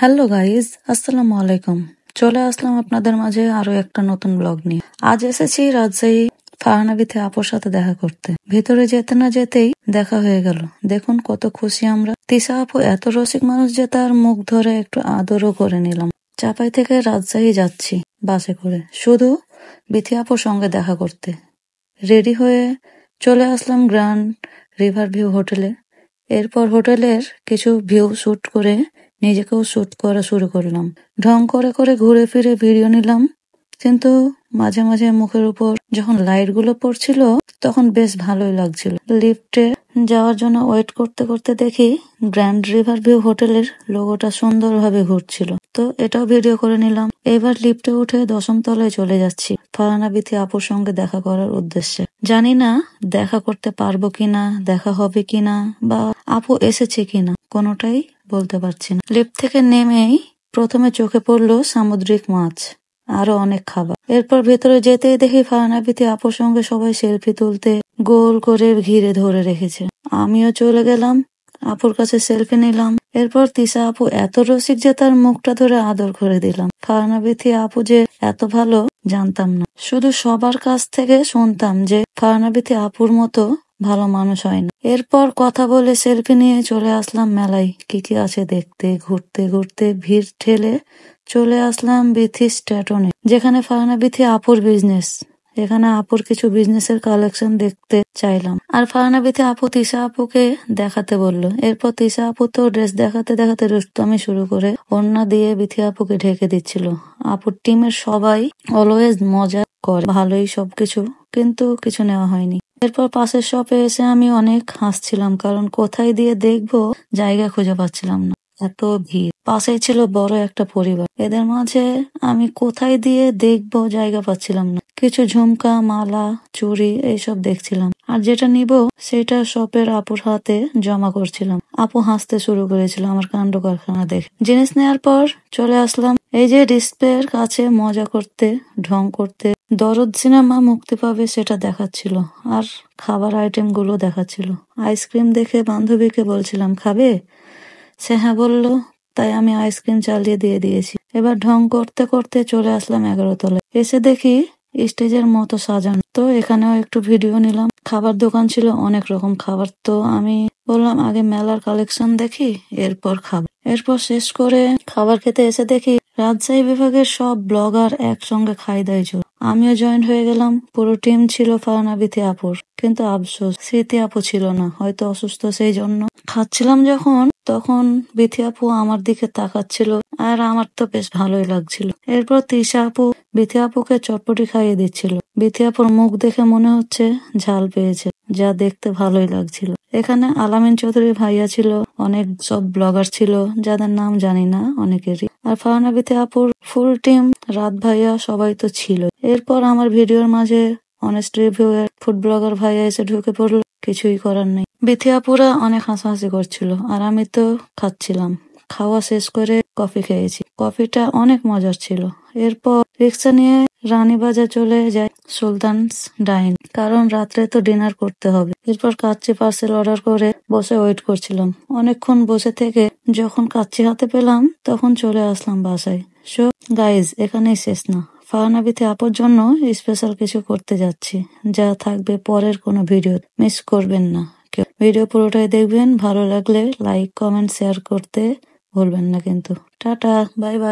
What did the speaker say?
Hello guys, আসসালামু আলাইকুম। চলে আসলাম আপনাদের মাঝে আরো একটা নতুন ব্লগ নিয়ে। আজ এসেছি রাজশাহী ফাহানাবিতে আপুর সাথে দেখা করতে। ভেতরে যেতে না যেতেই দেখা হয়ে গেল। দেখুন কত খুশি আমরা। তিশা আপু এত রসিক মানুষ যে তার মুখ ধরে একটু আদরও করে নিলাম। চাপাই থেকে রাজশাহী যাচ্ছি বাসে করে, শুধু বিথি আপুর সঙ্গে দেখা করতে। রেডি হয়ে চলে আসলাম গ্র্যান্ড রিভার ভিউ হোটেলে। এরপর হোটেলের কিছু ভিউ শুট করে নিজেকেও শুট করা শুরু করলাম। ঢং করে করে ঘুরে ফিরে ভিডিও নিলাম, কিন্তু মাঝে মাঝে মুখের উপর যখন লাইট গুলো পড়ছিল তখন বেশ ভালোই লাগছিল। লিফটে যাওয়ার জন্য ওয়েট করতে করতে দেখি গ্র্যান্ড রিভার ভিউ হোটেলের লোগোটা সুন্দরভাবে ঘুরছিল, তো এটাও ভিডিও করে নিলাম। এবার লিফটে উঠে 10ম তলায় চলে যাচ্ছি ফাহানাবিথি আপুর সঙ্গে দেখা করার উদ্দেশ্যে। জানি না দেখা করতে পারবো কিনা, দেখা হবে কিনা, বা আপু এসেছে কিনা, কোনোটাই বলতে পারছি না। লিফট থেকে নেমেই প্রথমে চোখে পড়লো সামুদ্রিক মাছ, আরো অনেক খাবার। এরপর ভেতরে যেতেই দেখি ফাহানাবিথি আপুর সঙ্গে সবাই সেলফি তুলতে গোল করে ঘিরে ধরে রেখেছে। আমিও চলে গেলাম আপুর কাছে, সেলফি নিলাম। এরপর তিশা আপু এত রসিক যে তার মুখটা ধরে আদর করে দিলাম। ফাহানাবিথি আপু যে এত ভালো জানতাম না, শুধু সবার কাছ থেকে শুনতাম যে ফাহানাবিথি আপুর মতো ভালো মানুষ হয় না। এরপর কথা বলে সেলফি নিয়ে চলে আসলাম মেলায় কি কি আছে দেখতে। ঘুরতে ঘুরতে ভিড় ঠেলে চলে আসলাম বিথি স্ট্যাটনে, যেখানে ফাহানাবিথি আপুর বিজনেস। এখানে আপুর কিছু বিজনেসের কালেকশন দেখতে চাইলাম, আর ফাহানাবিথি আপু তিশা আপুকে দেখাতে বলল। এরপর তিশা আপু তো ড্রেস দেখাতে দেখাতে রুস্তামি শুরু করে ওড়না দিয়ে বিথি আপুকে ঢেকে দিচ্ছিল। আপুর টিমের সবাই অলওয়েজ মজা করে, ভালোই সবকিছু, কিন্তু কিছু নেওয়া হয়নি। এরপর পাশের শপে এসে আমি অনেক হাসছিলাম, কারণ কোথায় দিয়ে দেখবো জায়গা খুঁজে পাচ্ছিলাম না, এত ভিড়। পাশেই ছিল বড় একটা পরিবার, এদের মাঝে আমি কোথায় দিয়ে দেখবো জায়গা পাচ্ছিলাম না। কিছু ঝুমকা, মালা, চুড়ি এইসব দেখছিলাম, আর যেটা নিব সেটা শপের আপুর হাতে জমা করছিলাম। আপু হাসতে শুরু করেছিল আমার কাণ্ড কারখানা দেখে। জিনিস নেওয়ার পর চলে আসলাম এই যে ডিসপ্লের কাছে মজা করতে, ঢং করতে। দরদ সিনেমা মুক্তি পাবে সেটা দেখাচ্ছিল, আর খাবার আইটেম গুলো দেখাচ্ছিল। আইসক্রিম দেখে বান্ধবীকে বলছিলাম খাবে, সে হ্যাঁ বললো, তাই আমি আইসক্রিম চালিয়ে দিয়ে দিয়েছি। এবার ঢং করতে করতে চলে আসলাম 11 তলায়। এসে দেখি স্টেজের মতো সাজানো, তো এখানেও একটু ভিডিও নিলাম। খাবার দোকান ছিল, অনেক রকম খাবার, তো আমি বললাম আগে মেলার কালেকশন দেখি, এরপর খাবার। এরপর শেষ করে খাবার খেতে এসে দেখি রাজশাহী বিভাগের সব ব্লগার একসঙ্গে খাই দাই চল। আমিও জয়েন হয়ে গেলাম। পুরো টিম ছিল ফাহানাবিথি আপুর, কিন্তু আফসোস স্মৃতি আপু ছিল না, হয়তো অসুস্থ, সেই জন্য। খাচ্ছিলাম যখন, তখন বিথি আপু আমার দিকে তাকাচ্ছিল, আর আমার তো বেশ ভালোই লাগছিল। এরপর তিশা আপু বিথি আপুকে চটপটি খাইয়ে দিচ্ছিল। বিথি আপুর মুখ দেখে মনে হচ্ছে ঝাল পেয়েছে, যা দেখতে ভালোই লাগছিল। এখানে আলামিন চৌধুরী ভাইয়া ছিল, অনেক সব ব্লগার ছিল যাদের নাম জানি না অনেকেরই, আর ফাহানাবিথি আপুর ফুল টিম, রাত ভাইয়া, সবাই তো ছিল। এরপর আমার ভিডিওর মাঝে অনেস্ট রিভিউ এর ফুড ব্লগার ভাইয়া এসে ঢুকে পড়লো, কিছুই করার নেই। বিথি আপুরা অনেক হাসাহাসি করছিল, আর আমি তো খাচ্ছিলাম। খাওয়া শেষ করে কফি খেয়েছি, কফিটা অনেক মজার ছিল। এরপর রিক্সা নিয়ে রানীবাজার চলে যাই সুলতানস ডাইন, কারণ রাত্রে তো ডিনার করতে হবে। এরপর কাচ্চি পার্সেল অর্ডার করে বসে ওয়েট করছিলাম। অনেকক্ষণ বসে থেকে যখন কাচ্চি হাতে পেলাম তখন চলে আসলাম বাসায়। সো গাইজ, এখানেই শেষ না, ফাহানাবিথি আপুর জন্য স্পেশাল কিছু করতে যাচ্ছি, যা থাকবে পরের কোনো ভিডিও, মিস করবেন না। ভিডিও পুরোটাই দেখবেন, ভালো লাগলে লাইক, কমেন্ট, শেয়ার করতে ভুলবেন না কিন্তু। Tata, bye bye.